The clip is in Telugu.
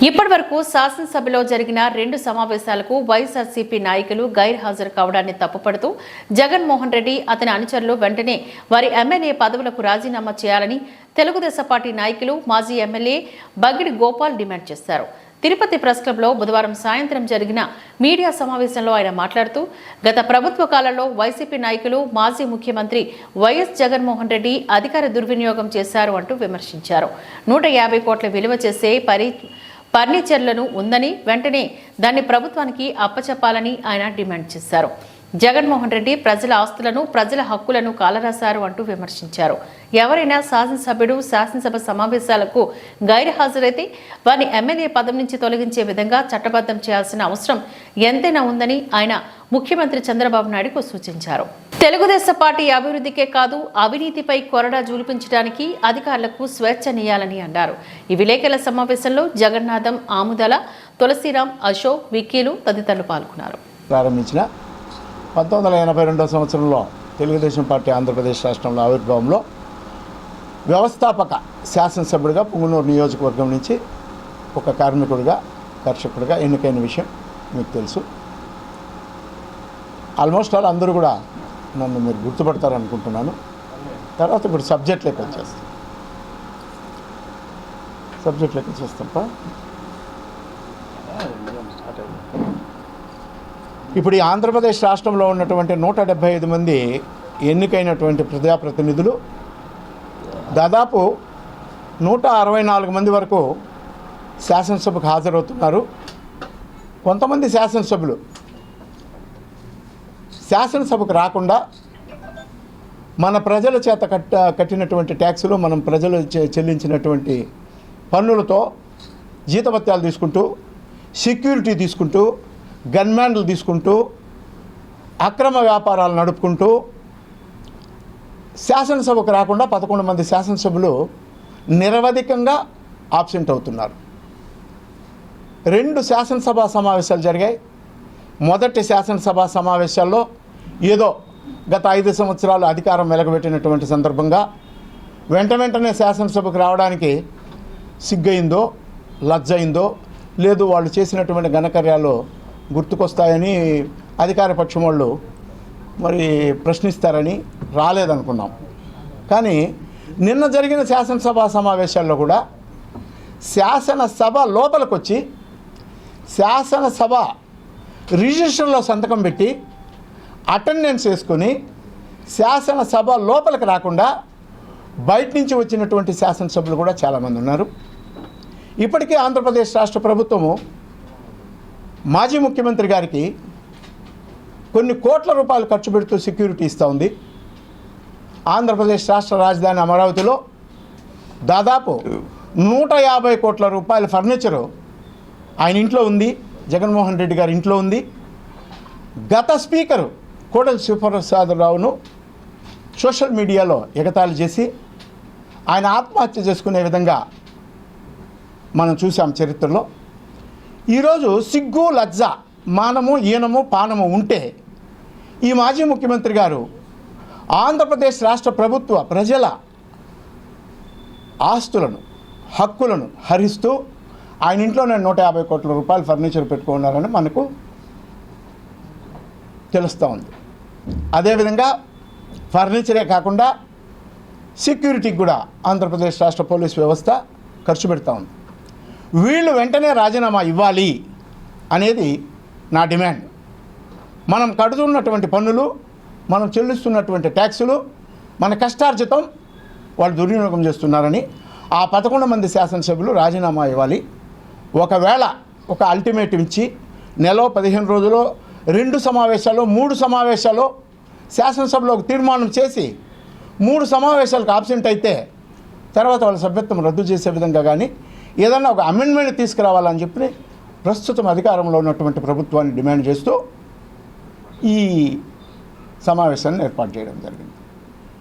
ఇప్పటివరకు శాసనసభలో జరిగిన 2 సమావేశాలకు వైఎస్ఆర్సీపీ నాయకులు గైర్హాజరు కావడాన్ని తప్పుపడుతూ జగన్మోహన్ రెడ్డి అతని అనుచరులు వెంటనే వారి ఎమ్మెల్యే పదవులకు రాజీనామా చేయాలని తెలుగుదేశం పార్టీ నాయకులు మాజీ ఎమ్మెల్యే బగిడి గోపాల్ డిమాండ్ చేశారు. తిరుపతి ప్రెస్ క్లబ్లో బుధవారం సాయంత్రం జరిగిన మీడియా సమావేశంలో ఆయన మాట్లాడుతూ గత ప్రభుత్వ కాలంలో వైసీపీ నాయకులు మాజీ ముఖ్యమంత్రి వైఎస్ జగన్మోహన్ రెడ్డి అధికార దుర్వినియోగం చేశారు అంటూ విమర్శించారు. 150 కోట్ల విలువ చేసే ఫర్నిచర్లను ఉందని వెంటనే దాన్ని ప్రభుత్వానికి అప్పచెప్పాలని ఆయన డిమాండ్ చేశారు. జగన్మోహన్ రెడ్డి ప్రజల ఆస్తులను ప్రజల హక్కులను కాలరాశారు అంటూ విమర్శించారు. ఎవరైనా శాసనసభ్యుడు శాసనసభ సమావేశాలకు గైర్హాజరైతే వారిని ఎమ్మెల్యే పదవి నుంచి తొలగించే విధంగా చట్టబద్ధం చేయాల్సిన అవసరం ఎంతైనా ఉందని ఆయన ముఖ్యమంత్రి చంద్రబాబు నాయుడుకు సూచించారు. తెలుగుదేశం పార్టీ అభివృద్ధికే కాదు అవినీతిపై కొరడా జూలిపించడానికి అధికారులకు స్వేచ్ఛనియాలని అన్నారు. ఈ విలేకరుల సమావేశంలో జగన్నాథం, ఆముదల, తులసిరాం, అశోక్, విక్కీలు తదితరులు పాల్గొన్నారు. ప్రారంభించిన 1982 సంవత్సరంలో తెలుగుదేశం పార్టీ ఆంధ్రప్రదేశ్ రాష్ట్రంలో ఆవిర్భావంలో వ్యవస్థాపక శాసనసభ్యుడిగా పుంగనూరు నియోజకవర్గం నుంచి ఒక కార్మికుడిగా కర్షకుడిగా ఎన్నికైన విషయం మీకు తెలుసు. ఆల్మోస్ట్ ఆల్ అందరూ కూడా నన్ను మీరు గుర్తుపడతారనుకుంటున్నాను. తర్వాత ఇప్పుడు సబ్జెక్ట్లోకి వచ్చేస్తాం. ఇప్పుడు ఈ ఆంధ్రప్రదేశ్ రాష్ట్రంలో ఉన్నటువంటి 175 మంది ఎన్నికైనటువంటి ప్రజాప్రతినిధులు దాదాపు 164 మంది వరకు శాసనసభకు హాజరవుతున్నారు. కొంతమంది శాసనసభ్యులు శాసనసభకు రాకుండా మన ప్రజల చేత కట్టినటువంటి ట్యాక్సులు, మనం ప్రజలు చెల్లించినటువంటి పన్నులతో జీతభత్యాలు తీసుకుంటూ, సెక్యూరిటీ తీసుకుంటూ, గన్మ్యాన్లు తీసుకుంటూ, అక్రమ వ్యాపారాలు నడుపుకుంటూ శాసనసభకు రాకుండా 11 మంది శాసనసభ్యులు నిరవధికంగా ఆబ్సెంట్ అవుతున్నారు. 2 శాసనసభ సమావేశాలు జరిగాయి. మొదటి శాసనసభ సమావేశాల్లో ఏదో గత 5 సంవత్సరాలు అధికారం వెలగబెట్టినటువంటి సందర్భంగా వెంటనే శాసనసభకు రావడానికి సిగ్గయిందో, లజ్జయిందో, లేదు వాళ్ళు చేసినటువంటి ఘనకార్యాలు గుర్తుకొస్తాయని అధికార పక్షం వాళ్ళు మరి ప్రశ్నిస్తారని రాలేదనుకున్నాం. కానీ నిన్న జరిగిన శాసనసభ సమావేశాల్లో కూడా శాసనసభ లోపలికి వచ్చి శాసనసభ రిజిస్టర్లో సంతకం పెట్టి అటెండెన్స్ వేసుకొని శాసనసభ లోపలికి రాకుండా బయట నుంచి వచ్చినటువంటి శాసనసభ్యులు కూడా చాలామంది ఉన్నారు. ఇప్పటికే ఆంధ్రప్రదేశ్ రాష్ట్ర ప్రభుత్వము మాజీ ముఖ్యమంత్రి గారికి కొన్ని కోట్ల రూపాయలు ఖర్చు పెడుతూ సెక్యూరిటీ ఇస్తూ ఉంది. ఆంధ్రప్రదేశ్ రాష్ట్ర రాజధాని అమరావతిలో దాదాపు 150 కోట్ల రూపాయల ఫర్నిచరు ఆయన ఇంట్లో ఉంది, జగన్మోహన్ రెడ్డి గారి ఇంట్లో ఉంది. గత స్పీకరు కోడెల శివప్రసాదరావును సోషల్ మీడియాలో ఎగతాళి చేసి ఆయన ఆత్మహత్య చేసుకునే విధంగా మనం చూసాం చరిత్రలో. ఈరోజు సిగ్గు, లజ్జ, మానము, ఈనము, పానము ఉంటే ఈ మాజీ ముఖ్యమంత్రి గారు ఆంధ్రప్రదేశ్ రాష్ట్ర ప్రభుత్వ ప్రజల ఆస్తులను, హక్కులను హరిస్తూ ఆయన ఇంట్లోనే 150 కోట్ల రూపాయల ఫర్నిచర్ పెట్టుకున్నారని మనకు తెలుస్తూ ఉంది. అదేవిధంగా ఫర్నిచరే కాకుండా సెక్యూరిటీకి కూడా ఆంధ్రప్రదేశ్ రాష్ట్ర పోలీస్ వ్యవస్థ ఖర్చు పెడతా ఉంది. వీళ్ళు వెంటనే రాజీనామా ఇవ్వాలి అనేది నా డిమాండ్. మనం కడుతున్నటువంటి పన్నులు, మనం చెల్లిస్తున్నటువంటి ట్యాక్సులు, మన కష్టార్జితం వాళ్ళు దుర్వినియోగం చేస్తున్నారని ఆ 11 మంది శాసనసభ్యులు రాజీనామా ఇవ్వాలి. ఒకవేళ ఒక అల్టిమేటం ఇచ్చి నెల 15 రోజుల్లో 2 సమావేశాలు 3 సమావేశాలు శాసనసభలో ఒక తీర్మానం చేసి 3 సమావేశాలకు ఆబ్సెంట్ అయితే తర్వాత వాళ్ళ సభ్యత్వం రద్దు చేసే విధంగా కానీ ఏదన్నా ఒక అమెండ్మెంట్ తీసుకురావాలని చెప్పి ప్రస్తుతం అధికారంలో ఉన్నటువంటి ప్రభుత్వాన్ని డిమాండ్ చేస్తూ ఈ సమావేశాన్ని ఏర్పాటు చేయడం జరిగింది.